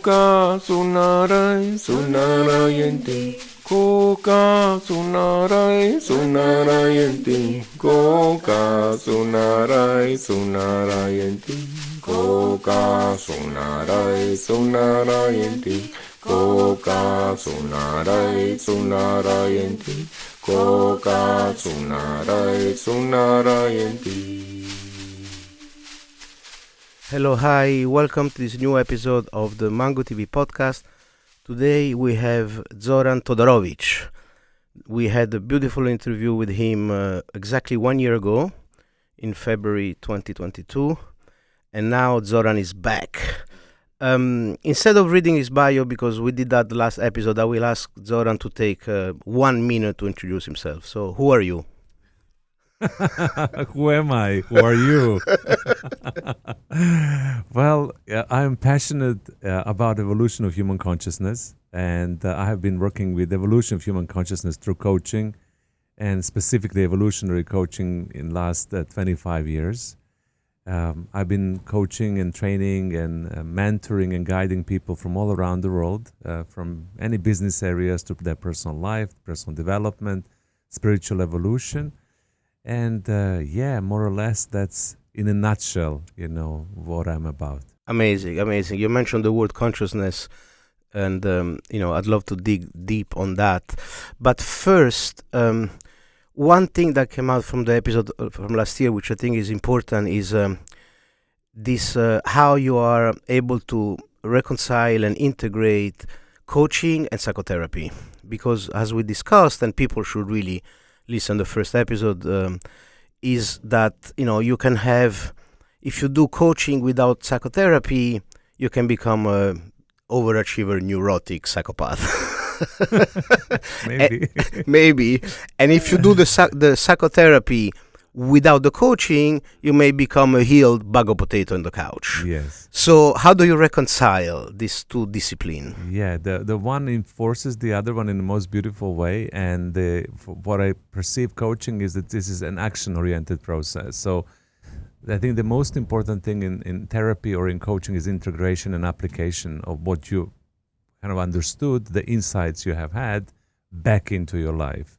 Koka sunarai sunarayanti. Koka sunarai sunarayanti. Koka sunarai sunarayanti. Koka sunarai sunarayanti. Koka sunarai sunarayanti. Koka sunarai sunarayanti. Hello, hi, welcome to this new episode of the Mango TV podcast. Today we have Zoran Todorovic. We had a beautiful interview with him exactly 1 year ago in February 2022, and now Zoran is back. Instead of reading his bio, because we did that the last episode, I will ask Zoran to take 1 minute to introduce himself. So, who are you? Who am I? Who are you? Well, I'm passionate about evolution of human consciousness, and I have been working with evolution of human consciousness through coaching, and specifically evolutionary coaching in last 25 years. I've been coaching and training and mentoring and guiding people from all around the world, from any business areas to their personal life, personal development, spiritual evolution. And more or less, that's in a nutshell, what I'm about. Amazing. You mentioned the word consciousness, and I'd love to dig deep on that. But first, one thing that came out from the episode from last year, which I think is important, is this how you are able to reconcile and integrate coaching and psychotherapy. Because as we discussed, and people should really listen to the first episode, is that you can have, if you do coaching without psychotherapy, you can become a overachiever neurotic psychopath. Maybe. And if you do the psychotherapy without the coaching, you may become a healed bag of potato on the couch. Yes. So how do you reconcile these two disciplines? Yeah, the one enforces the other one in the most beautiful way. And what I perceive coaching is that this is an action-oriented process. So I think the most important thing in therapy or in coaching is integration and application of what you kind of understood, the insights you have had, back into your life.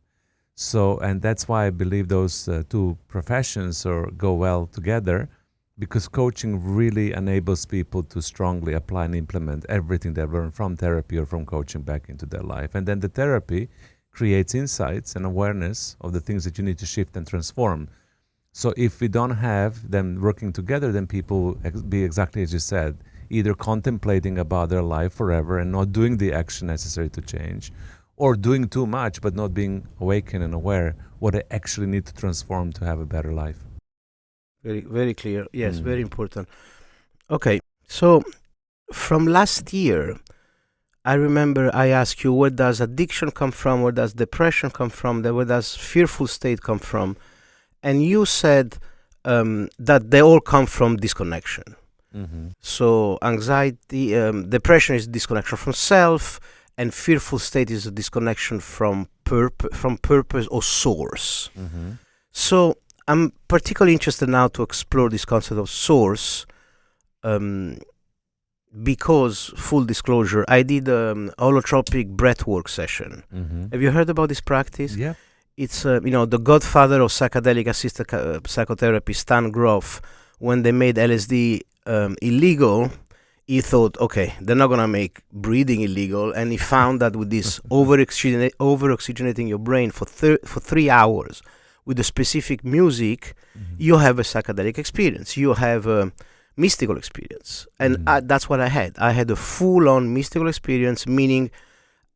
So, and that's why I believe those two professions go well together, because coaching really enables people to strongly apply and implement everything they learn from therapy or from coaching back into their life. And then the therapy creates insights and awareness of the things that you need to shift and transform. So if we don't have them working together, then people will be exactly as you said, either contemplating about their life forever and not doing the action necessary to change, or doing too much but not being awakened and aware what they actually need to transform to have a better life. Very, very clear. Yes, very important. Okay, so from last year, I remember I asked you, where does addiction come from? Where does depression come from? Where does fearful state come from? And you said that they all come from disconnection. Mm-hmm. So anxiety, depression is disconnection from self, and fearful state is a disconnection from purpose or source. Mm-hmm. So I'm particularly interested now to explore this concept of source, because, full disclosure, I did holotropic breathwork session. Mm-hmm. Have you heard about this practice? Yeah. It's the godfather of psychedelic assisted psychotherapy, Stan Grof. When they made LSD illegal, he thought, okay, they're not going to make breathing illegal. And he found that with this over-oxygenating your brain for 3 hours with the specific music, you have a psychedelic experience. You have a mystical experience. And that's what I had. I had a full-on mystical experience, meaning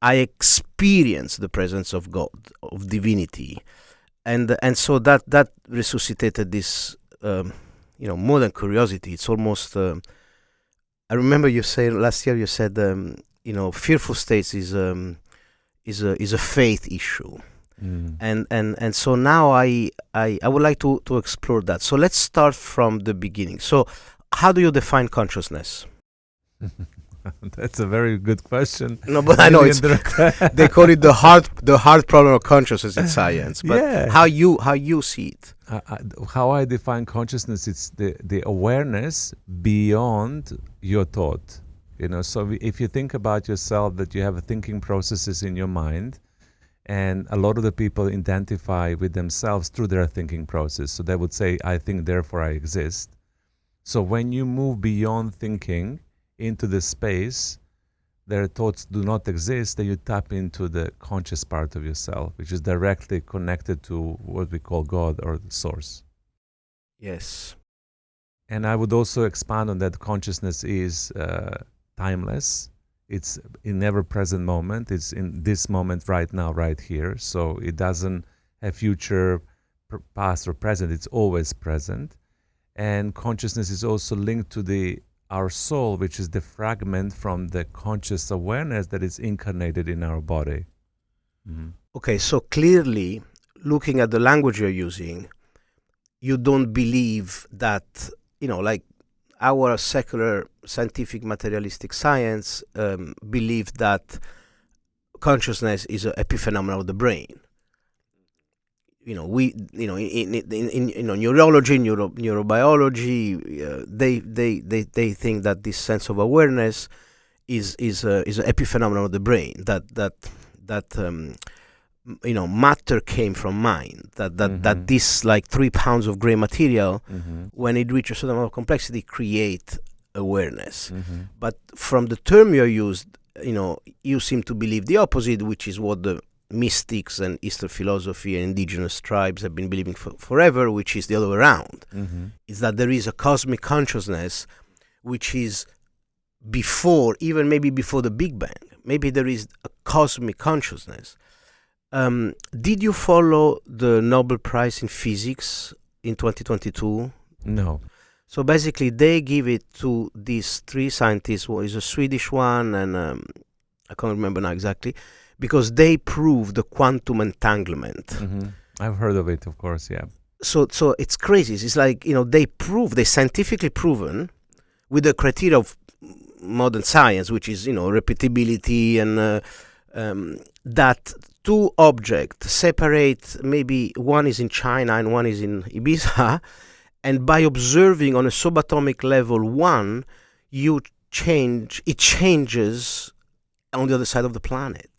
I experienced the presence of God, of divinity. And so that resuscitated this, more than curiosity. It's almost... I remember you saying last year. You said, fearful states is a faith issue, and so now I would like to explore that. So let's start from the beginning. So, how do you define consciousness? That's a very good question. No, but I know it's they call it the hard problem of consciousness in science. But yeah. how you see it? How I define consciousness, it's the awareness beyond your thought. So if you think about yourself that you have thinking processes in your mind, and a lot of the people identify with themselves through their thinking process. So they would say, I think, therefore I exist. So when you move beyond thinking into the space, their thoughts do not exist, then you tap into the conscious part of yourself, which is directly connected to what we call God or the source. Yes. And I would also expand on that consciousness is timeless. It's in ever-present moment. It's in this moment right now, right here. So it doesn't have future, past, or present. It's always present. And consciousness is also linked to our soul, which is the fragment from the conscious awareness that is incarnated in our body. Mm-hmm. Okay, so clearly, looking at the language you're using, you don't believe that, like our secular scientific materialistic science believe that consciousness is an epiphenomenon of the brain. In neurology, neurobiology, they think that this sense of awareness is an epiphenomenon of the brain. That matter came from mind. That this like 3 pounds of gray material, when it reaches a certain amount of complexity, create awareness. But from the term you used, you seem to believe the opposite, which is what the mystics and Eastern philosophy and indigenous tribes have been believing forever, which is the other way around. Is that there is a cosmic consciousness which is before, even maybe before the Big Bang. Maybe there is a cosmic consciousness. Did you follow the Nobel Prize in Physics in 2022? No. So basically, they give it to these 3 scientists. One is a Swedish one, and I can't remember now exactly, because they proved the quantum entanglement. I've heard of it, of course, yeah. So it's crazy. It's like, they scientifically proven with the criteria of modern science, which is, repeatability and that 2 objects separate, maybe one is in China and one is in Ibiza, and by observing on a subatomic level one, it changes on the other side of the planet.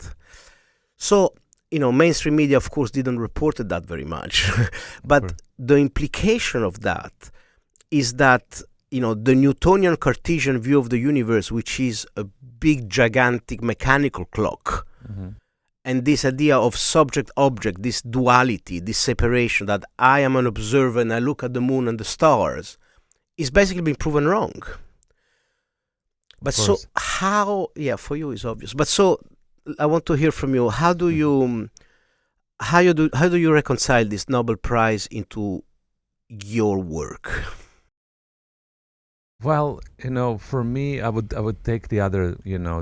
So, mainstream media, of course, didn't report that very much. But the implication of that is that, the Newtonian Cartesian view of the universe, which is a big, gigantic mechanical clock, and this idea of subject-object, this duality, this separation, that I am an observer and I look at the moon and the stars, is basically being proven wrong. But so how, for you it's obvious. But so I want to hear from you. How do you reconcile this Nobel Prize into your work? Well, for me, I would take the other,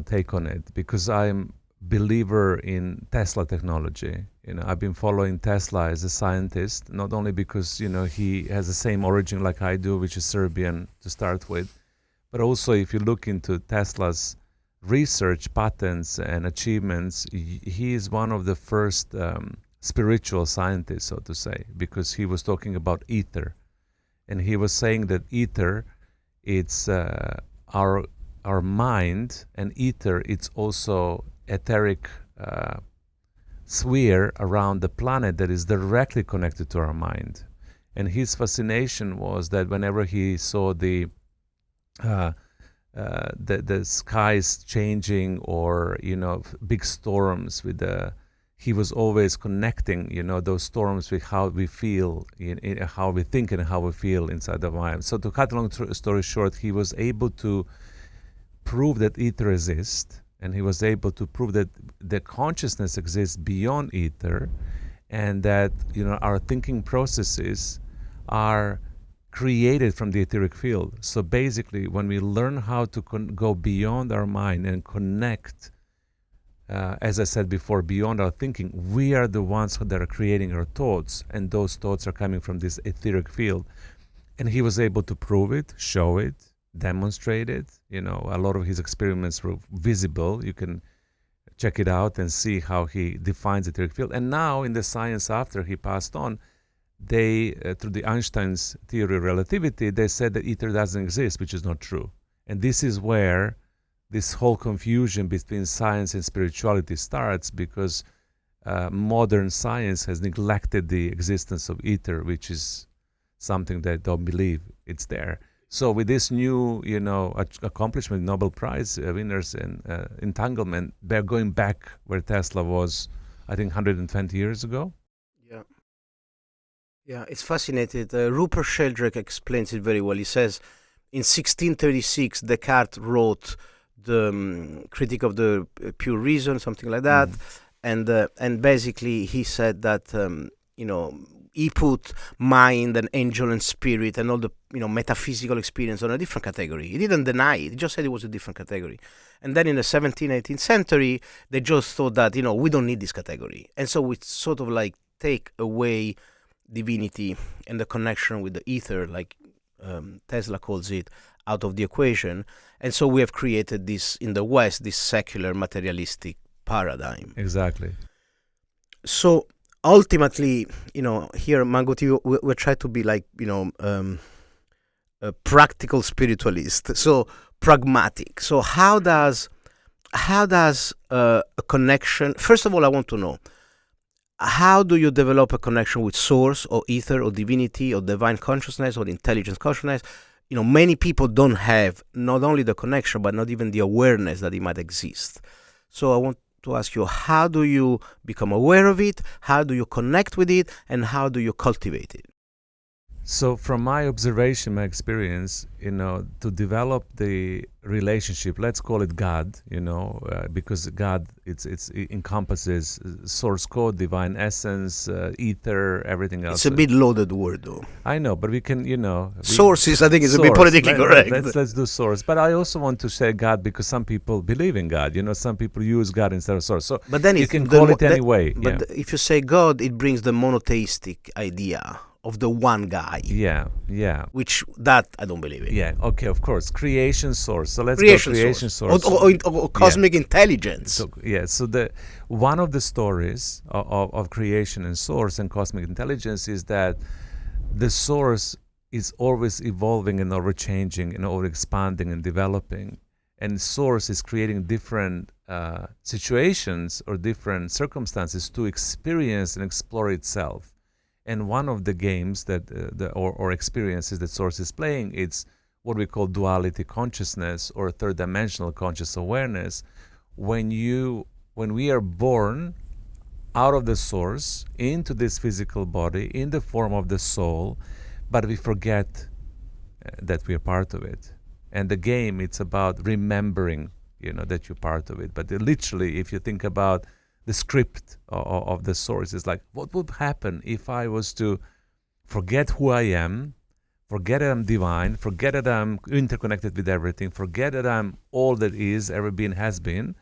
take on it, because I'm believer in Tesla technology. I've been following Tesla as a scientist, not only because, he has the same origin like I do, which is Serbian to start with, but also if you look into Tesla's research patents and achievements, he is one of the first spiritual scientists, so to say, because he was talking about ether, and he was saying that ether, it's our mind, and ether, it's also etheric sphere around the planet that is directly connected to our mind. And his fascination was that whenever he saw the skies changing, or big storms he was always connecting those storms with how we feel, how we think and how we feel inside our mind. So to cut a long story short, he was able to prove that ether exists, and he was able to prove that the consciousness exists beyond ether, and that our thinking processes are created from the etheric field. So basically, when we learn how to go beyond our mind and connect, as I said before, beyond our thinking, we are the ones that are creating our thoughts, and those thoughts are coming from this etheric field. And he was able to prove it, show it, demonstrate it. A lot of his experiments were visible. You can check it out and see how he defines the etheric field. And now in the science after he passed on, they, through the Einstein's theory of relativity, they said that ether doesn't exist, which is not true. And this is where this whole confusion between science and spirituality starts because modern science has neglected the existence of ether, which is something that I don't believe it's there. So with this new, accomplishment, Nobel Prize winners and entanglement, they're going back where Tesla was, I think, 120 years ago. Yeah. Yeah, it's fascinating. Rupert Sheldrake explains it very well. He says, in 1636, Descartes wrote the Critique of the Pure Reason, something like that, and basically he said that he put mind and angel and spirit and all the metaphysical experience on a different category. He didn't deny it. He just said it was a different category. And then in the 17th, 18th century, they just thought that we don't need this category, and so we sort of like take away divinity and the connection with the ether, like Tesla calls it, out of the equation. And so we have created this in the West, this secular materialistic paradigm. Exactly. So ultimately, here Mangoti, we try to be like a practical spiritualist, so pragmatic. So how does a connection? First of all, I want to know, how do you develop a connection with source or ether or divinity or divine consciousness or intelligence consciousness? Many people don't have not only the connection, but not even the awareness that it might exist. So I want to ask you, how do you become aware of it? How do you connect with it? And how do you cultivate it? So from my observation, my experience, to develop the relationship, let's call it God, because God, it encompasses source code, divine essence, ether, everything else. It's a bit loaded word, though. I know, but we can, sources, I think, is a bit politically correct. Let's do source. But I also want to say God because some people believe in God. Some people use God instead of source. So but then you can call it any way. But if you say God, it brings the monotheistic idea of the one guy. Yeah. Which that I don't believe in. Yeah, okay, of course. Creation source. So let's go creation source. Or cosmic intelligence. So one of the stories of creation and source and cosmic intelligence is that the source is always evolving and over changing and over expanding and developing. And source is creating different situations or different circumstances to experience and explore itself. And one of the games that or experiences that source is playing, it's what we call duality consciousness or third dimensional conscious awareness. When we are born out of the source into this physical body in the form of the soul, but we forget that we are part of it. And the game, it's about remembering, that you're part of it. But literally, if you think about the script of the source, is like, what would happen if I was to forget who I am, forget that I'm divine, forget that I'm interconnected with everything, forget that I'm all that is, ever been, has been,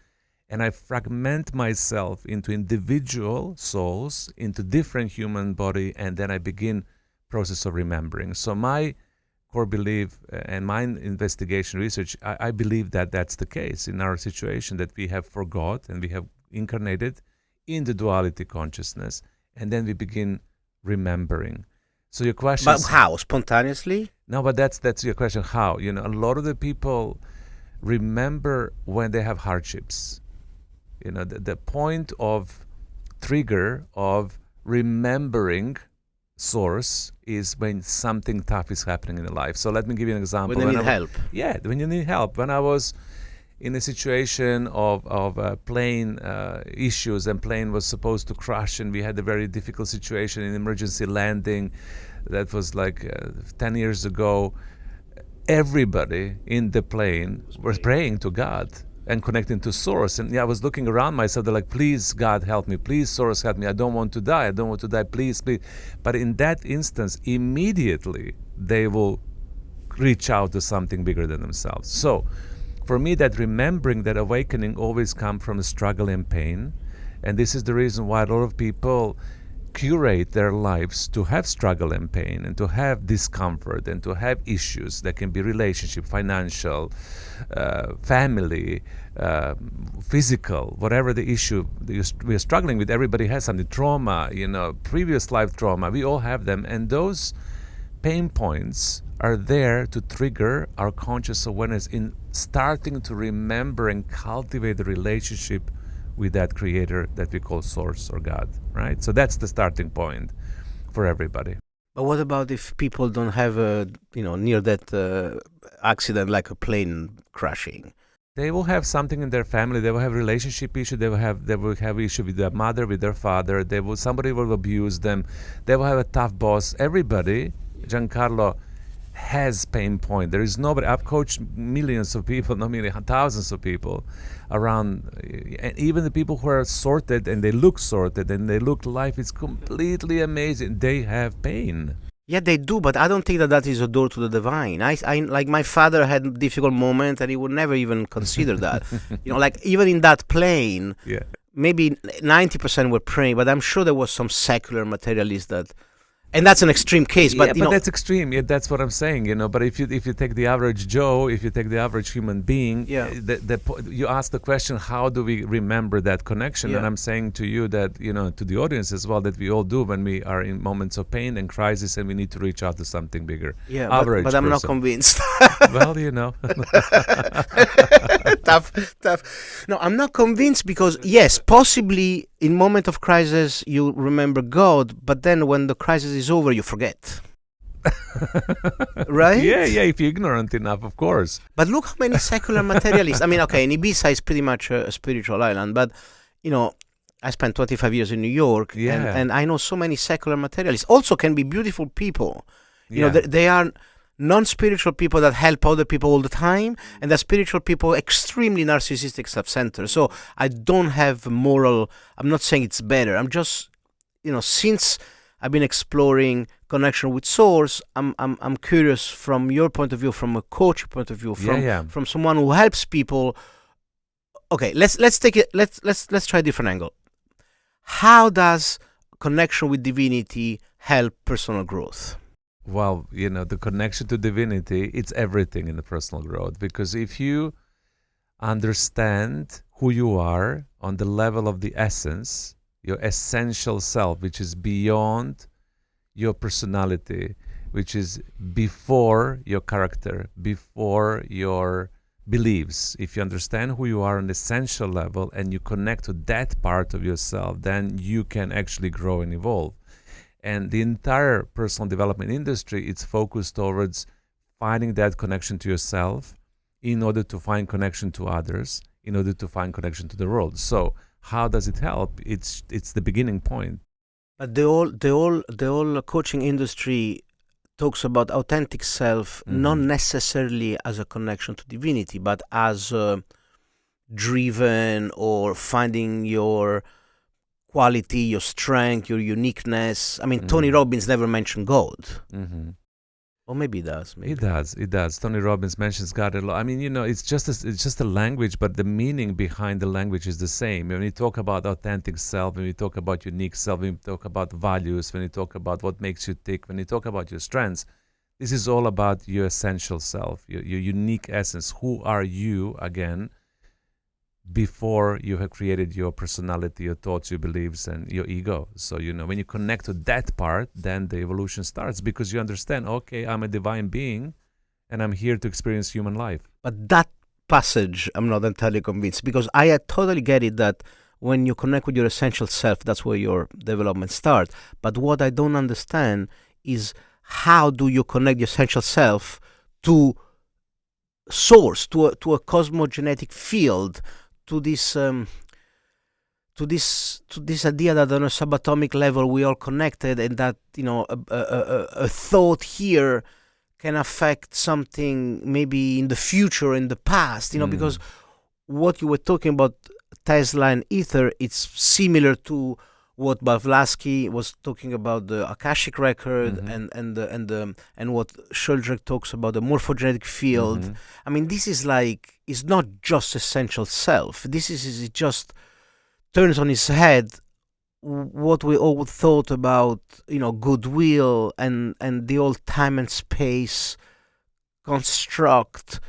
and I fragment myself into individual souls, into different human body, and then I begin process of remembering. So my core belief and my investigation research, I believe that that's the case in our situation, that we have forgot and we have incarnated in the duality consciousness, and then we begin remembering. So your question, but how? Spontaneously? No, but that's your question. How? A lot of the people remember when they have hardships. The point of trigger of remembering source is when something tough is happening in the life. So let me give you an example. When you need help. Yeah, when you need help. When I was in a situation of plane issues, and plane was supposed to crash, and we had a very difficult situation in emergency landing. That was like 10 years ago. Everybody in the plane was praying to God and connecting to source. And I was looking around myself, they're like, please God help me, please source help me, I don't want to die, please. But in that instance, immediately they will reach out to something bigger than themselves. So for me, that remembering, that awakening always comes from struggle and pain. And this is the reason why a lot of people curate their lives to have struggle and pain, and to have discomfort, and to have issues that can be relationship, financial, family, physical, whatever the issue we are struggling with. Everybody has something, trauma, previous life trauma. We all have them, and those pain points are there to trigger our conscious awareness in starting to remember and cultivate the relationship with that creator that we call source or God, right? So that's the starting point for everybody. But what about if people don't have a, near-death accident like a plane crashing? They will have something in their family. They will have relationship issue. They will have issue with their mother, with their father. Somebody will abuse them. They will have a tough boss. Everybody, Giancarlo, has pain point. There is nobody. I've coached millions of people, not millions, thousands of people around, and even the people who are sorted and they look sorted and they look life is completely amazing. They have pain. Yeah, they do, but I don't think that is a door to the divine. I like my father had difficult moments, and he would never even consider that. Like even in that plane, Yeah. maybe 90% were praying, but I'm sure there was some secular materialist that, and that's an extreme case. But that's extreme. Yeah, that's what I'm saying. But if you take the average Joe, if you take the average human being, you ask the question, how do we remember that connection? Yeah. And I'm saying to you that to the audience as well, that we all do when we are in moments of pain and crisis, and we need to reach out to something bigger. Yeah, average but I'm not person. convinced. Well, tough. No, I'm not convinced because yes, possibly in moment of crisis you remember God, but then when the crisis is over, you forget. Right? Yeah. If you're ignorant enough, of course. But look how many secular materialists. I mean, okay, in Ibiza is pretty much a spiritual island, but I spent 25 years in New York, and I know so many secular materialists. Also, can be beautiful people. They are non-spiritual people that help other people all the time, and the spiritual people extremely narcissistic, self-centered. So I don't have moral. I'm not saying it's better. I'm just, since I've been exploring connection with source, I'm curious from your point of view, from a coach point of view, from someone who helps people. Okay, let's take it. Let's try a different angle. How does connection with divinity help personal growth? Well, the connection to divinity, it's everything in the personal growth. Because if you understand who you are on the level of the essence, your essential self, which is beyond your personality, which is before your character, before your beliefs. If you understand who you are on the essential level and you connect to that part of yourself, then you can actually grow and evolve. And the entire personal development industry, it's focused towards finding that connection to yourself in order to find connection to others, in order to find connection to the world. So how does it help? It's the beginning point. But the whole coaching industry talks about authentic self, not necessarily as a connection to divinity, but as driven or finding your quality, your strength, your uniqueness. I mean, Tony Robbins never mentioned God. Or maybe he does. Maybe. It does. Tony Robbins mentions God a lot. I mean, it's just a language, but the meaning behind the language is the same. When you talk about authentic self, when you talk about unique self, when you talk about values, when you talk about what makes you tick, when you talk about your strengths, this is all about your essential self, your unique essence. Who are you, again, before you have created your personality, your thoughts, your beliefs, and your ego. So, when you connect to that part, then the evolution starts, because you understand, okay, I'm a divine being and I'm here to experience human life. But that passage, I'm not entirely convinced, because I totally get it that when you connect with your essential self, that's where your development starts. But what I don't understand is how do you connect your essential self to source, to a cosmogenetic field, to this idea that on a subatomic level we are connected, and that a thought here can affect something maybe in the future, in the past, because what you were talking about, Tesla and ether, it's similar to what Blavatsky was talking about, the Akashic record, and what Sheldrake talks about, the morphogenetic field. I mean, this is it's not just essential self. This is it just turns on its head what we all thought about, goodwill and the old time and space construct.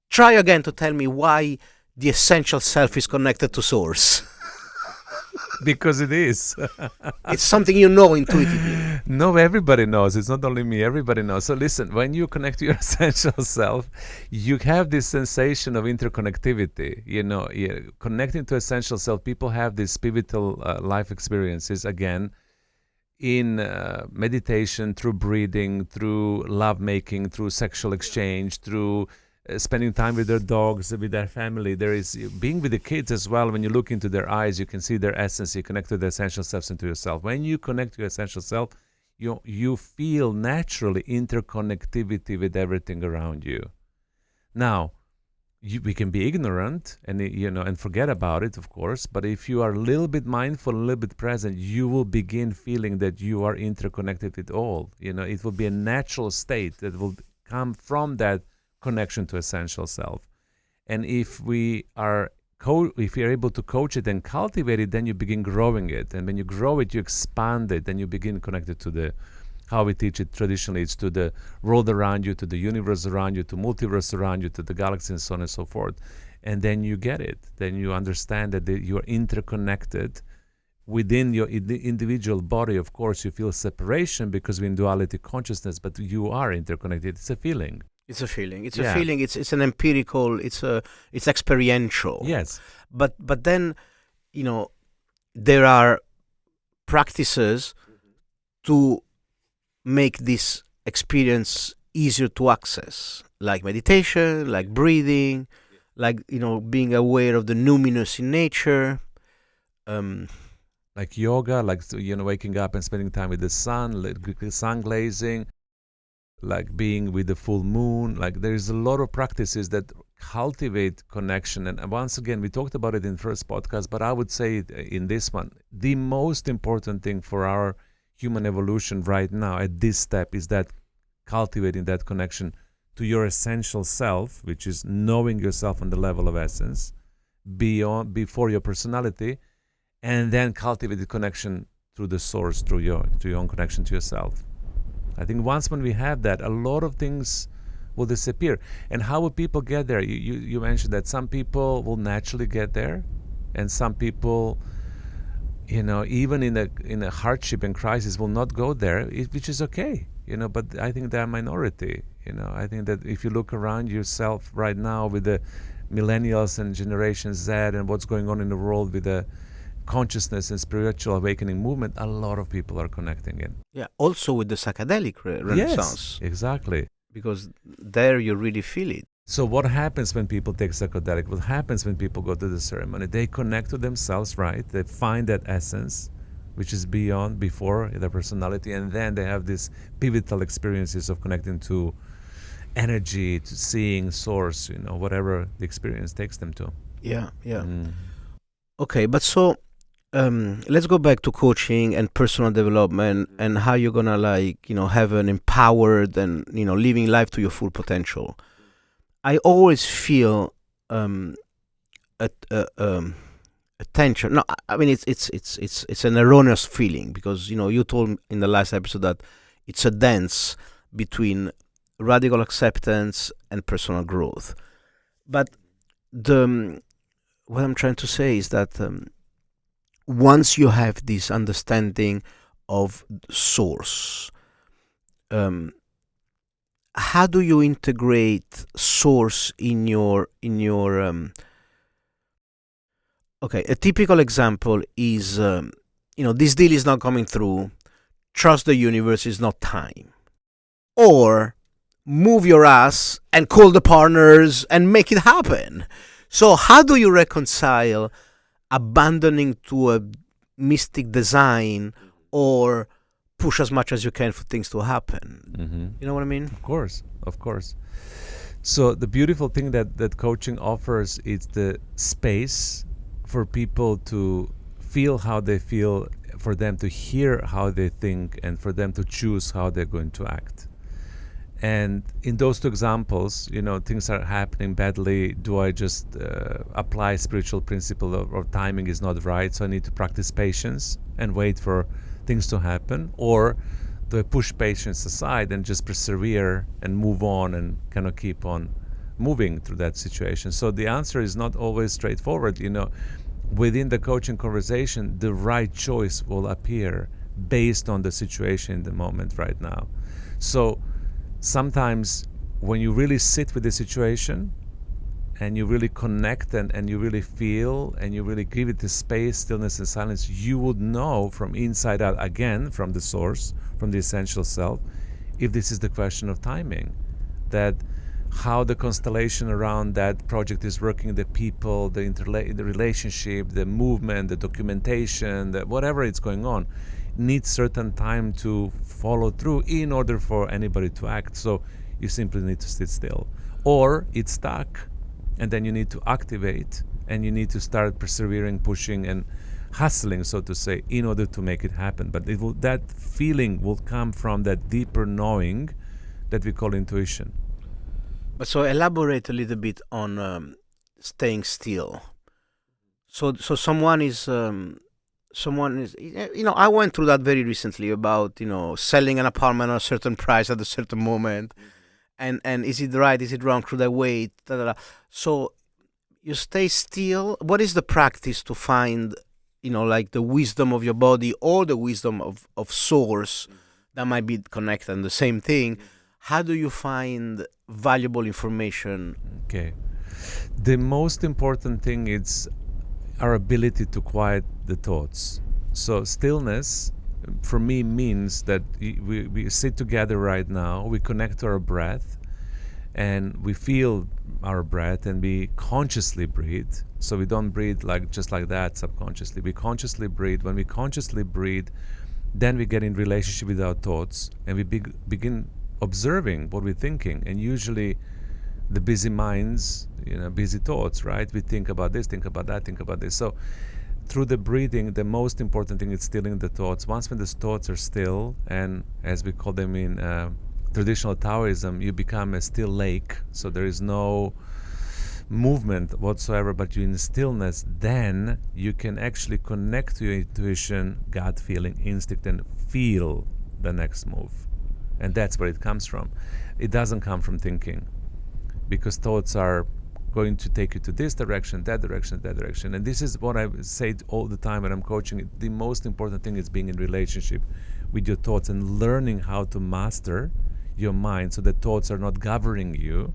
Try again to tell me why the essential self is connected to source. because it is. It's something you know intuitively. No, everybody knows. It's not only me. Everybody knows. So listen, when you connect to your essential self, you have this sensation of interconnectivity. Connecting to essential self, people have these pivotal life experiences again in meditation, through breathing, through love making, through sexual exchange, through spending time with their dogs, with their family. There is being with the kids as well. When you look into their eyes, you can see their essence. You connect to the essential selves into yourself. When you connect to your essential self, you feel naturally interconnectivity with everything around you. Now, we can be ignorant and forget about it, of course. But if you are a little bit mindful, a little bit present, you will begin feeling that you are interconnected with all. It will be a natural state that will come from that connection to essential self. And if we are able to coach it and cultivate it, then you begin growing it. And when you grow it, you expand it, then you begin connected to how we teach it traditionally. It's to the world around you, to the universe around you, to multiverse around you, to the galaxy, and so on and so forth. And then you get it. Then you understand that you are interconnected within your individual body. Of course, you feel separation because we're in duality consciousness, but you are interconnected. It's a feeling. It's a feeling. It's a feeling. It's an empirical. It's experiential. Yes. But then, there are practices to make this experience easier to access, like meditation, like breathing, like being aware of the numinous in nature. Like yoga, like waking up and spending time with the sun, sun glazing. Like being with the full moon. Like there's a lot of practices that cultivate connection. And once again, we talked about it in the first podcast, but I would say in this one, the most important thing for our human evolution right now at this step is that cultivating that connection to your essential self, which is knowing yourself on the level of essence, before your personality, and then cultivate the connection through the source, through your own connection to yourself. I think once when we have that, a lot of things will disappear. And how will people get there? You mentioned that some people will naturally get there, and some people, even in a hardship and crisis, will not go there, which is okay. But I think they're a minority. I think that if you look around yourself right now with the millennials and Generation Z and what's going on in the world with the consciousness and spiritual awakening movement, a lot of people are connecting in. Yeah, also with the psychedelic renaissance. Yes, exactly. Because there you really feel it. So what happens when people take psychedelic? What happens when people go to the ceremony? They connect to themselves, right? They find that essence, which is before their personality, and then they have these pivotal experiences of connecting to energy, to seeing source, whatever the experience takes them to. Yeah. Okay, but so let's go back to coaching and personal development and how you're gonna have an empowered and living life to your full potential. I always feel a tension. No, I mean it's an erroneous feeling because you told in the last episode that it's a dance between radical acceptance and personal growth. But what I'm trying to say is that once you have this understanding of source, how do you integrate source in your okay, a typical example is this deal is not coming through, trust the universe, is not time, or move your ass and call the partners and make it happen. So how do you reconcile abandoning to a mystic design or push as much as you can for things to happen? Mm-hmm. You know what I mean? Of course. So the beautiful thing that coaching offers is the space for people to feel how they feel, for them to hear how they think, and for them to choose how they're going to act. And in those two examples, things are happening badly. Do I just apply spiritual principle or timing is not right, so I need to practice patience and wait for things to happen? Or do I push patience aside and just persevere and move on and kind of keep on moving through that situation? So the answer is not always straightforward. within the coaching conversation, the right choice will appear based on the situation in the moment right now. So sometimes when you really sit with the situation and you really connect and you really feel and you really give it the space, stillness and silence, you would know from inside out, again, from the source, from the essential self, if this is the question of timing, that how the constellation around that project is working, the people, the relationship, the movement, the documentation, whatever it's going on, needs certain time to follow through in order for anybody to act. So you simply need to sit still. Or it's stuck, and then you need to activate, and you need to start persevering, pushing, and hustling, so to say, in order to make it happen. But that feeling will come from that deeper knowing that we call intuition. But so elaborate a little bit on staying still. So someone is I went through that very recently about selling an apartment at a certain price at a certain moment, and is it right? Is it wrong? Should I wait? Da, da, da. So you stay still. What is the practice to find like the wisdom of your body or the wisdom of source that might be connected and the same thing? How do you find valuable information? Okay. The most important thing is our ability to quiet the thoughts. So stillness for me means that we sit together right now, we connect to our breath, and we feel our breath, and we consciously breathe. So we don't breathe just like that subconsciously. We consciously breathe. When we consciously breathe, then we get in relationship with our thoughts, and we begin observing what we're thinking. And usually the busy minds, busy thoughts, right? We think about this, think about that, think about this. So through the breathing, the most important thing is stilling the thoughts. Once when the thoughts are still, and as we call them in traditional Taoism, you become a still lake. So there is no movement whatsoever, but you're in stillness. Then you can actually connect to your intuition, gut feeling, instinct, and feel the next move. And that's where it comes from. It doesn't come from thinking, because thoughts are going to take you to this direction, that direction, that direction. And this is what I say all the time when I'm coaching. The most important thing is being in relationship with your thoughts and learning how to master your mind so that thoughts are not governing you,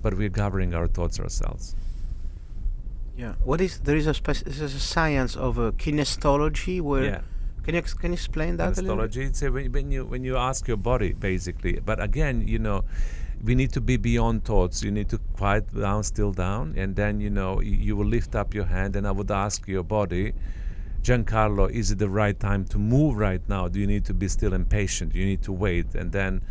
but we're governing our thoughts ourselves. Yeah. There is a science of kinestology where. Yeah. Can you explain that a little bit? It's when you ask your body, basically. But again, we need to be beyond thoughts. You need to quiet down, still down, and then you will lift up your hand, and I would ask your body, Giancarlo, is it the right time to move right now? Do you need to be still and patient? You need to wait, and then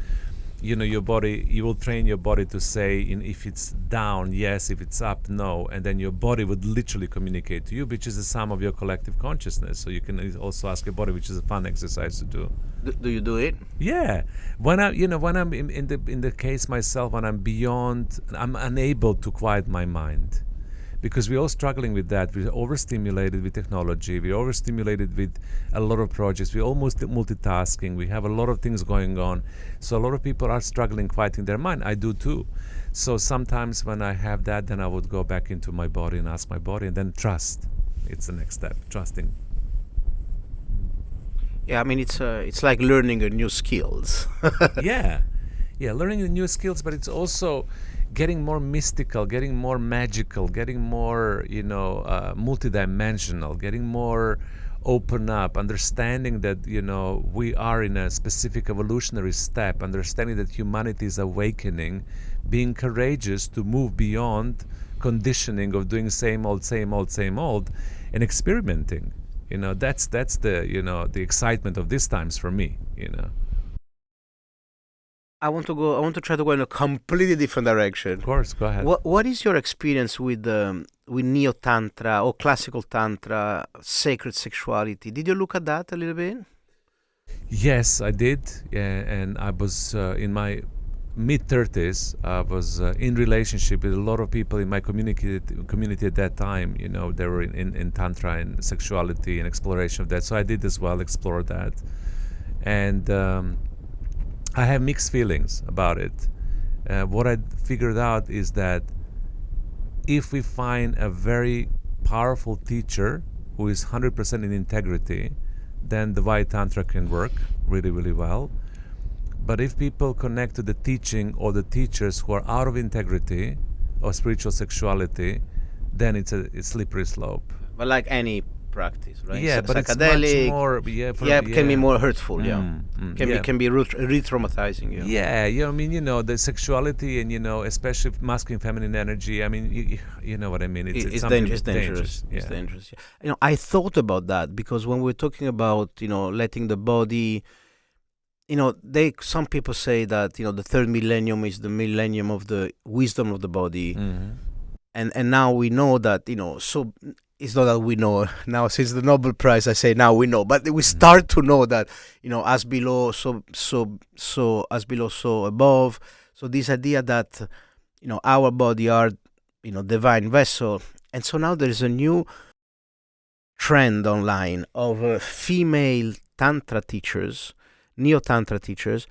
your body, you will train your body to say, if it's down, yes, if it's up, no, and then your body would literally communicate to you, which is the sum of your collective consciousness. So you can also ask your body, which is a fun exercise to do. Do you do it? Yeah, when I'm in the case myself, when I'm beyond, I'm unable to quiet my mind. Because we're all struggling with that. We're overstimulated with technology. We're overstimulated with a lot of projects. We're almost multitasking. We have a lot of things going on. So a lot of people are struggling quieting their mind. I do too. So sometimes when I have that, then I would go back into my body and ask my body, and then trust. It's the next step, trusting. Yeah, I mean, it's like learning a new skills. Yeah, learning the new skills, but it's also getting more mystical, getting more magical, getting more, multidimensional, getting more open up, understanding that, we are in a specific evolutionary step, understanding that humanity is awakening, being courageous to move beyond conditioning of doing same old, and experimenting. That's the excitement of these times for me. I want to try to go in a completely different direction. Of course, go ahead. What is your experience with neo tantra or classical tantra, sacred sexuality? Did you look at that a little bit? Yes, I did, and I was in my mid-30s. I was in relationship with a lot of people in my community at that time. They were in tantra and sexuality and exploration of that. So I did as well explore that, and I have mixed feelings about it. What I figured out is that if we find a very powerful teacher who is 100% in integrity, then the Vaya Tantra can work really, really well. But if people connect to the teaching or the teachers who are out of integrity or spiritual sexuality, then it's a slippery slope. But like any practice, right? Yeah, but it's Psychedelic, much more. can be more hurtful. Can be re-traumatizing. Yeah, I mean, the sexuality and especially masculine, feminine energy. I mean, you know what I mean. It's dangerous. Yeah. It's dangerous. I thought about that because when we're talking about letting the body, some people say that the third millennium is the millennium of the wisdom of the body, and now we know that so. It's not that we know now since the Nobel Prize. I say now we know, but we start to know that as below, so as below, so above. So this idea that our body are divine vessel, and so now there is a new trend online of female tantra teachers, neo tantra teachers,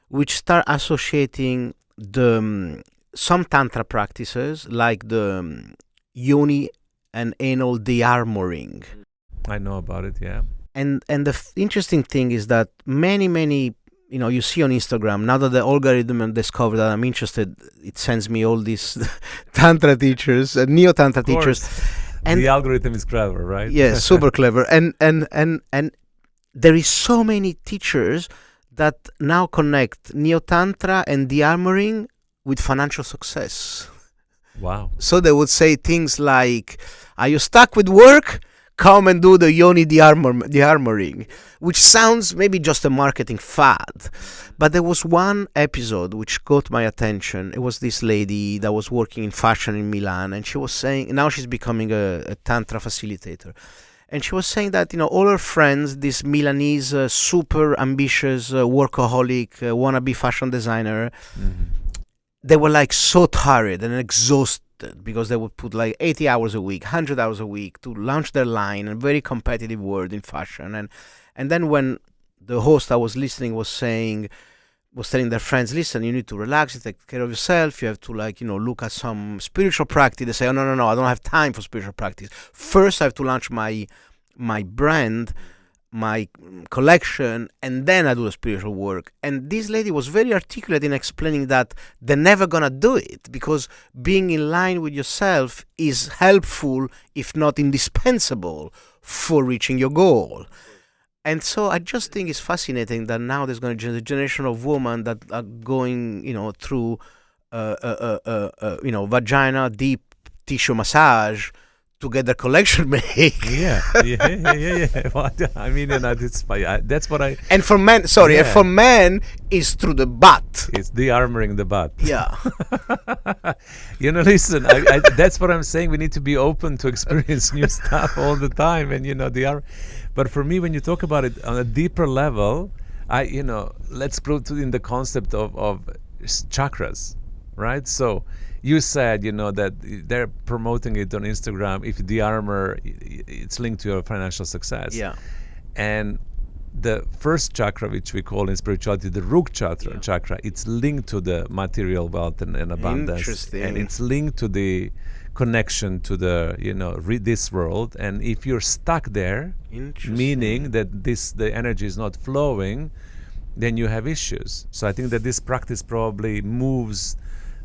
which start associating the some tantra practices like the yoni and anal de-armoring. I know about it, yeah. And the interesting thing is that many you see on Instagram, now that the algorithm discovered that I'm interested, it sends me all these tantra teachers, neo-tantra teachers. And the algorithm is clever, right? Yeah, super clever. And there is so many teachers that now connect neo-tantra and de-armoring with financial success. Wow. So they would say things like, are you stuck with work? Come and do the yoni de-armoring, which sounds maybe just a marketing fad. But there was one episode which caught my attention. It was this lady that was working in fashion in Milan, and she was saying, now she's becoming a tantra facilitator. And she was saying that, all her friends, this Milanese super ambitious workaholic wannabe fashion designer, they were like so tired and exhausted because they would put like 80 hours a week, 100 hours a week to launch their line, a very competitive world in fashion. And then when the host I was listening was telling their friends, listen, you need to relax, you take care of yourself, you have to look at some spiritual practice. They say, oh, no, I don't have time for spiritual practice. First, I have to launch my brand, my collection, and then I do the spiritual work. And this lady was very articulate in explaining that they're never gonna do it because being in line with yourself is helpful, if not indispensable, for reaching your goal. And so I just think it's fascinating that now there's going to be a generation of women that are going, through, vagina deep tissue massage to get their collection made. Yeah. Well, I mean, that's what I. And for men, and for men is through the butt. It's de-armoring the butt. Yeah. Listen, that's what I'm saying. We need to be open to experience new stuff all the time, and But for me, when you talk about it on a deeper level, let's go in the concept of chakras, right? So. You said, that they're promoting it on Instagram. If you de-armor, it's linked to your financial success. Yeah. And the first chakra, which we call in spirituality the root chakra, it's linked to the material wealth and abundance. Interesting. And it's linked to the connection to the, this world. And if you're stuck there, meaning that the energy is not flowing, then you have issues. So I think that this practice probably moves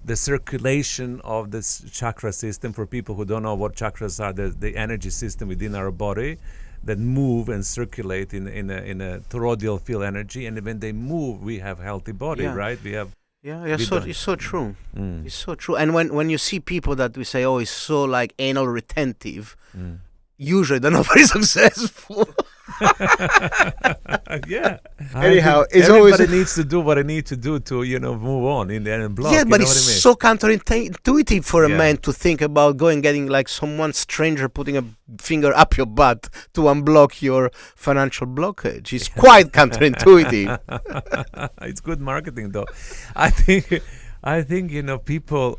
the circulation of this chakra system. For people who don't know what chakras are, the energy system within our body that move and circulate in a toroidal field energy, and when they move, we have healthy body, right? We have. It's so true. It's so true. And when you see people that we say, oh, it's so like anal retentive, usually they're not very successful. Yeah. Anyhow, everybody needs to do what I need to do to move on in the end block. Yeah, but it's so counterintuitive for a man to think about getting like someone stranger putting a finger up your butt to unblock your financial blockage. It's quite counterintuitive. It's good marketing, though. I think people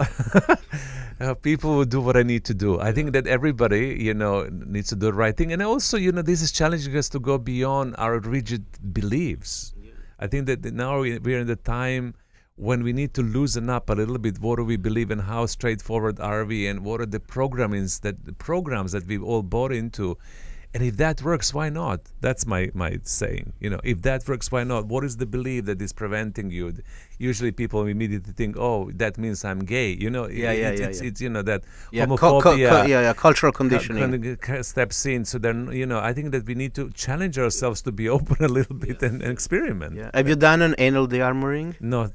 people will do what I need to do. I think that everybody needs to do the right thing, and also this is challenging us to go beyond our rigid beliefs. I think that now we're in the time when we need to loosen up a little bit, what do we believe and how straightforward are we, and what are the programs that we've all bought into. And if that works, why not? That's my saying. If that works, why not? What is the belief that is preventing you? Usually people immediately think, oh, that means I'm gay. It's that homophobia. Cultural conditioning. Steps in. So then, I think that we need to challenge ourselves to be open a little bit and experiment. Yeah. Have you done an anal de-armoring? No.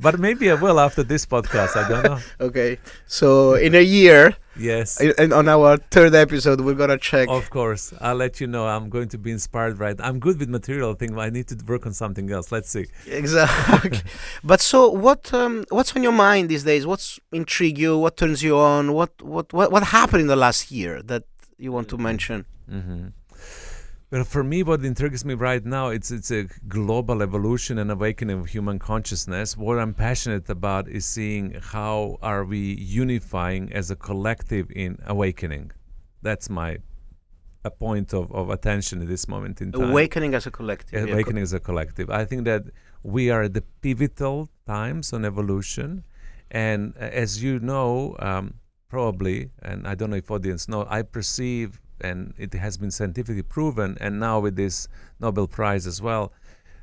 But maybe I will after this podcast. I don't know. Okay. So in a year... Yes. And on our third episode, we're going to check. Of course. I'll let you know. I'm going to be inspired, right? I'm good with material things. I need to work on something else. Let's see. Exactly. But so what's on your mind these days? What's intrigue you? What turns you on? What happened in the last year that you want to mention? Mm-hmm. Well, for me, what intrigues me right now, it's a global evolution and awakening of human consciousness. What I'm passionate about is seeing how are we unifying as a collective in awakening. That's a point of attention at this moment in time. Awakening as a collective. Awakening as a collective. I think that we are at the pivotal times on evolution. And as you know, probably, and I don't know if audience know, I perceive, and it has been scientifically proven, and now with this Nobel Prize as well,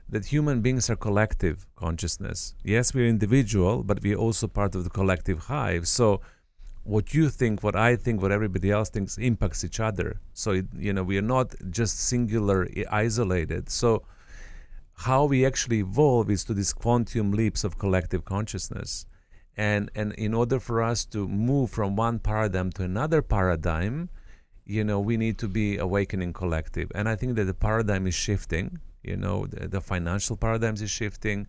that human beings are collective consciousness. Yes, we're individual, but we're also part of the collective hive. So what you think, what I think, what everybody else thinks impacts each other. So, we are not just singular, isolated. So how we actually evolve is to these quantum leaps of collective consciousness. And in order for us to move from one paradigm to another paradigm, we need to be awakening collective. And I think that the paradigm is shifting. The financial paradigms is shifting.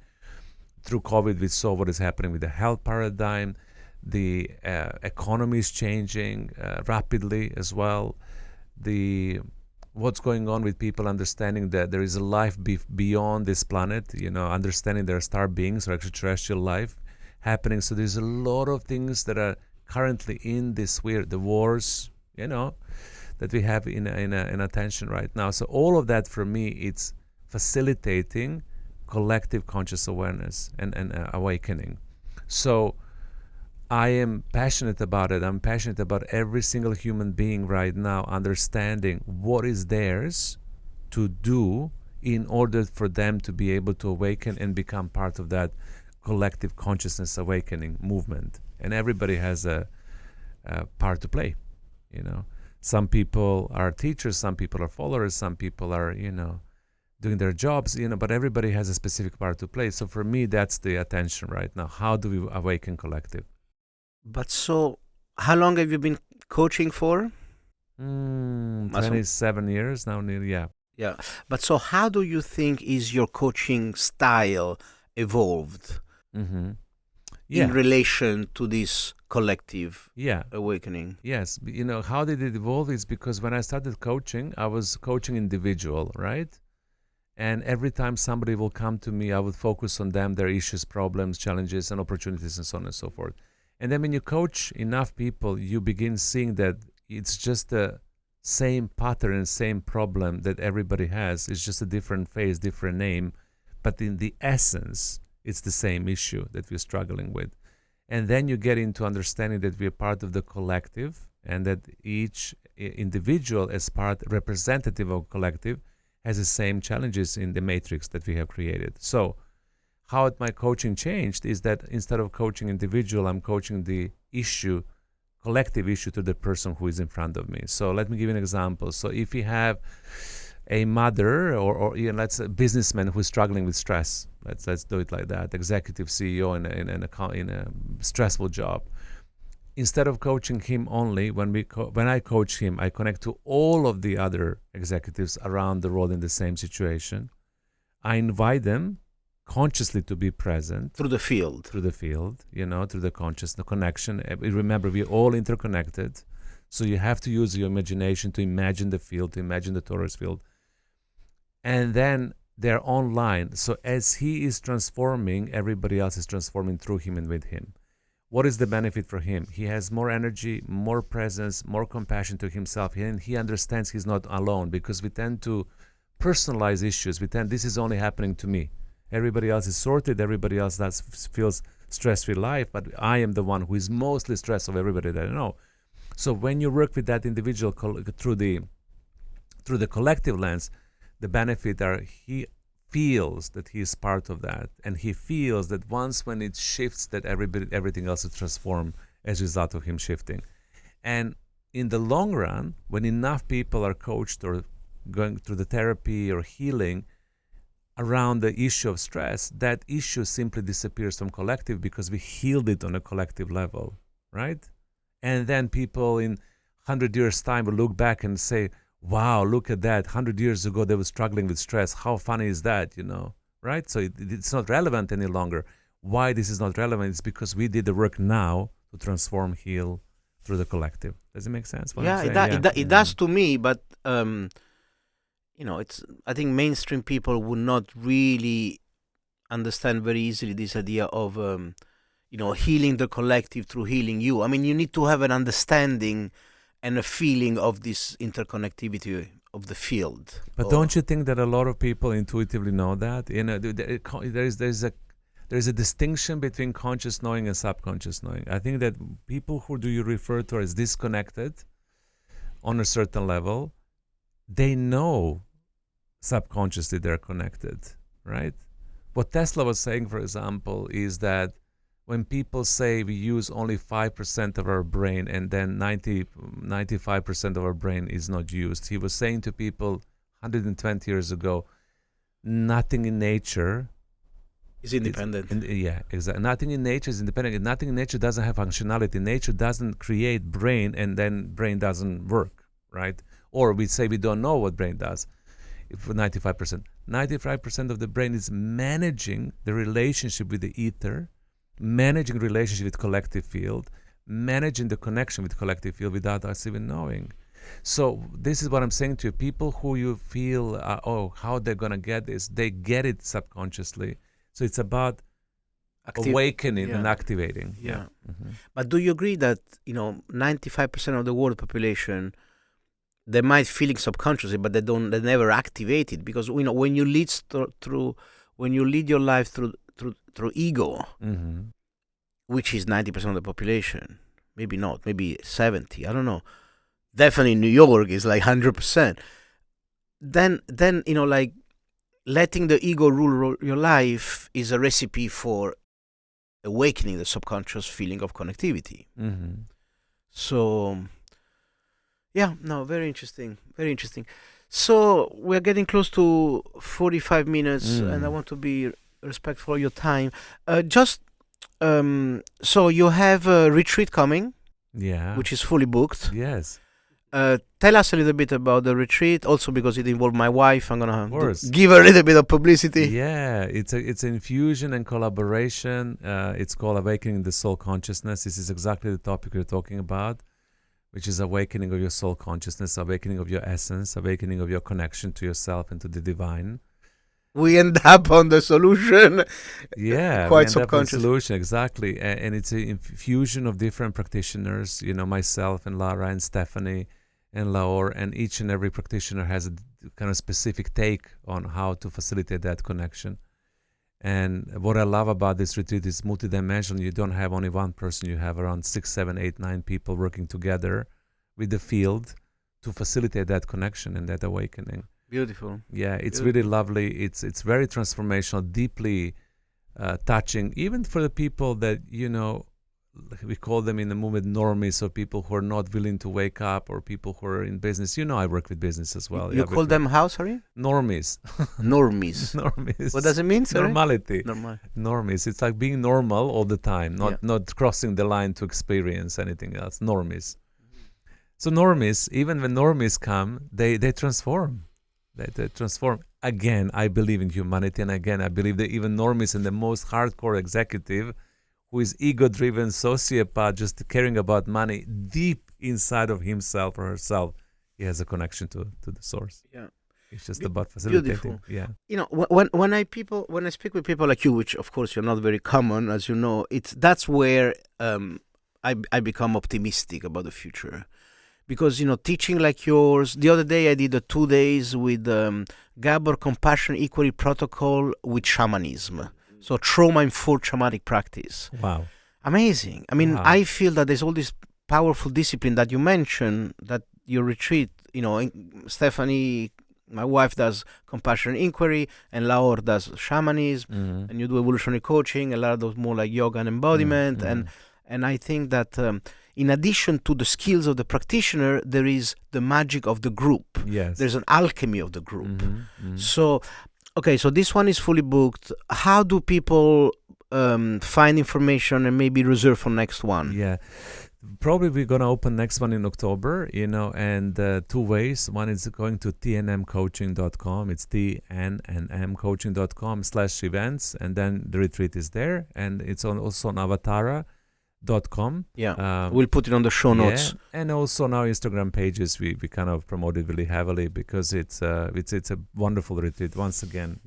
Through COVID, we saw what is happening with the health paradigm. The economy is changing rapidly as well. What's going on with people understanding that there is a life beyond this planet, understanding there are star beings or extraterrestrial life happening. So there's a lot of things that are currently in this weird, the wars, that we have in attention right now. So all of that for me, it's facilitating collective conscious awareness and awakening. So I am passionate about it. I'm passionate about every single human being right now understanding what is theirs to do in order for them to be able to awaken and become part of that collective consciousness awakening movement. And everybody has a part to play. Some people are teachers, some people are followers, some people are, doing their jobs, but everybody has a specific part to play. So for me, that's the attention right now. How do we awaken collective? But so, how long have you been coaching for? 27 years now, nearly, yeah. Yeah. But so how do you think is your coaching style evolved in relation to this collective awakening? Yes. How did it evolve is because when I started coaching, I was coaching individual, right? And every time somebody will come to me, I would focus on them, their issues, problems, challenges, and opportunities, and so on and so forth. And then when you coach enough people, you begin seeing that it's just the same pattern, same problem that everybody has. It's just a different phase, different name. But in the essence, it's the same issue that we're struggling with. And then you get into understanding that we're part of the collective and that each individual as part representative of collective has the same challenges in the matrix that we have created. So how my coaching changed is that instead of coaching individual, I'm coaching the issue, collective issue to the person who is in front of me. So let me give you an example. So if you have a mother or let's say a businessman who's struggling with stress, let's do it like that, executive CEO in a stressful job. Instead of coaching him only, when I coach him, I connect to all of the other executives around the world in the same situation. I invite them consciously to be present through the field, through the conscious, the connection. Remember, we're all interconnected, so you have to use your imagination to imagine the field, to imagine the torus field, and then they're online. So as he is transforming, everybody else is transforming through him and with him. What is the benefit for him? He has more energy, more presence, more compassion to himself, and he understands he's not alone, because we tend to personalize issues. This is only happening to me. Everybody else is sorted. Everybody else feels stress-free life, but I am the one who is mostly stressed of everybody that I know. So when you work with that individual through the collective lens, the benefit are he feels that he is part of that, and he feels that once when it shifts, that everything else is transformed as a result of him shifting. And in the long run, when enough people are coached or going through the therapy or healing around the issue of stress, that issue simply disappears from collective because we healed it on a collective level, right? And then people in 100 years' time will look back and say, wow, look at that. 100 years ago, they were struggling with stress. How funny is that, right? So it's not relevant any longer. Why this is not relevant is because we did the work now to transform, heal through the collective. Does it make sense? It does to me, but it's. I think mainstream people would not really understand very easily this idea of healing the collective through healing you. I mean, you need to have an understanding and a feeling of this interconnectivity of the field. But don't you think that a lot of people intuitively know that? There's a distinction between conscious knowing and subconscious knowing. I think that people who do you refer to as disconnected on a certain level, they know subconsciously they're connected, right? What Tesla was saying, for example, is that when people say we use only 5% of our brain and then 95% of our brain is not used, he was saying to people 120 years ago, nothing in nature is independent. Exactly. Nothing in nature is independent. Nothing in nature doesn't have functionality. Nature doesn't create brain and then brain doesn't work, right? Or we say we don't know what brain does. For 95%. 95% of the brain is managing the relationship with the ether, managing relationship with collective field, managing the connection with collective field without us even knowing. So this is what I'm saying to you. People who you feel, how they're going to get this, they get it subconsciously. So it's about awakening and activating. Yeah. Mm-hmm. But do you agree that, 95% of the world population, they might feel it subconsciously, but they never activate it? Because, when you lead your life through ego, mm-hmm. which is 90% of the population, maybe not, maybe 70, I don't know. Definitely New York is like 100%. Then like letting the ego rule your life is a recipe for awakening the subconscious feeling of connectivity. Mm-hmm. So, very interesting, very interesting. So we're getting close to 45 minutes, and I want to be respectful of your time. So you have a retreat coming, which is fully booked. Yes. Tell us a little bit about the retreat, also because it involved my wife. I'm gonna give her a little bit of publicity. Yeah, it's an infusion and collaboration. It's called Awakening the Soul Consciousness. This is exactly the topic we're talking about, which is awakening of your soul consciousness, awakening of your essence, awakening of your connection to yourself and to the divine. We end up on the solution. Yeah, quite subconscious. Solution, exactly. And it's an infusion of different practitioners, myself and Lara and Stephanie and Laor, and each and every practitioner has a kind of specific take on how to facilitate that connection. And what I love about this retreat is multidimensional. You don't have only one person, you have around 6, 7, 8, 9 people working together with the field to facilitate that connection and that awakening. Beautiful. Yeah, it's really lovely. It's very transformational, deeply touching, even for the people that, we call them in the movement normies, so people who are not willing to wake up, or people who are in business. I work with business as well. You call them how, sorry? Normies. Normies. Normies. What does it mean, sorry? Normality. Normies. It's like being normal all the time, not crossing the line to experience anything else. Normies. So normies, even when normies come, they transform. They transform. Again, I believe in humanity, and again, I believe that even normies and the most hardcore executive, who is ego-driven sociopath, just caring about money, deep inside of himself or herself, he has a connection to the source. Yeah, it's just about facilitating. Beautiful. Yeah, when I speak with people like you, which of course you're not very common, as you know, that's where I become optimistic about the future, because teaching like yours. The other day I did 2 days with Gabor Compassion Equally Protocol with shamanism, so trauma-informed shamanic practice. Wow. Amazing. I mean, Wow. I feel that there's all this powerful discipline that you mentioned, that your retreat, Stephanie, my wife, does compassion inquiry, and Laor does shamanism, and you do evolutionary coaching, a lot of those more like yoga and embodiment. And I think that in addition to the skills of the practitioner, there is the magic of the group. Yes. There's an alchemy of the group. So, okay, so this one is fully booked. How do people find information and maybe reserve for next one? Yeah. Probably we're going to open next one in October, and 2 ways. One is going to tnmcoaching.com. It's tnmcoaching.com/events, and then the retreat is there. And it's also on avatara.com. Yeah, we'll put it on the show notes. Yeah. And also on our Instagram pages, we kind of promote it really heavily because it's a wonderful retreat. Once again,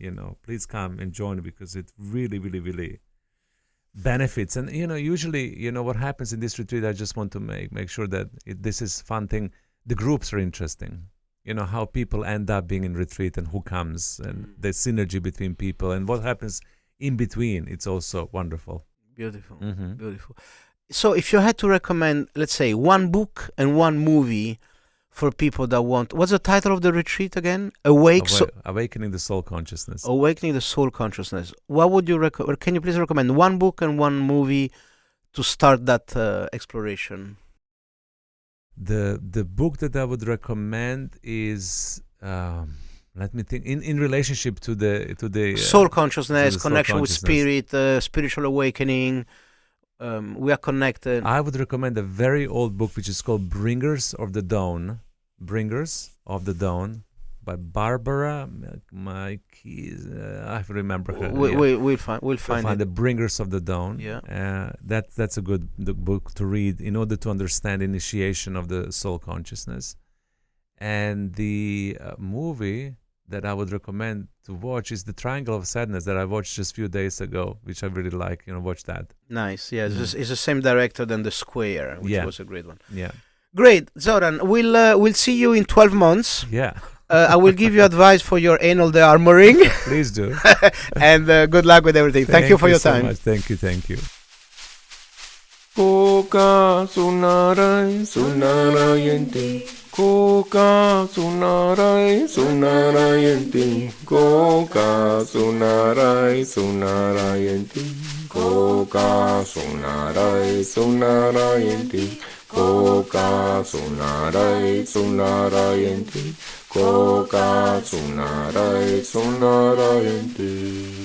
please come and join because it really, really, really benefits. And usually what happens in this retreat, I just want to make sure that this is fun thing. The groups are interesting, how people end up being in retreat and who comes and the synergy between people and what happens in between. It's also wonderful. Beautiful. Beautiful. So if you had to recommend, let's say, one book and one movie for people that want, what's the title of the retreat again? Awakening the Soul Consciousness. Awakening the Soul Consciousness. What would you recommend? Can you please recommend one book and one movie to start that exploration? The book that I would recommend is let me think. In relationship to the soul consciousness, connection soul with spirit, spiritual awakening. We are connected. I would recommend a very old book which is called Bringers of the Dawn by Barbara Mikes. I remember her. We'll find it. The Bringers of the Dawn. Yeah. That's a good book to read in order to understand initiation of the soul consciousness. And the movie that I would recommend to watch is The Triangle of Sadness that I watched just a few days ago, which I really like. Watch that. Nice. Yeah, it's the same director than The Square, which was a great one. Yeah. Great, Zoran. We'll see you in 12 months. Yeah. I will give you advice for your anal dearmoring. Please do. And good luck with everything. Thank you for your time. Much. Thank you. Koka sunarai sunarayente. Koka sunarai sunarayente. Koka sunarai sunarayente. Koka sunarai sunarayente. Koka sunarai sunarayente. Koka sunarai sunarayente.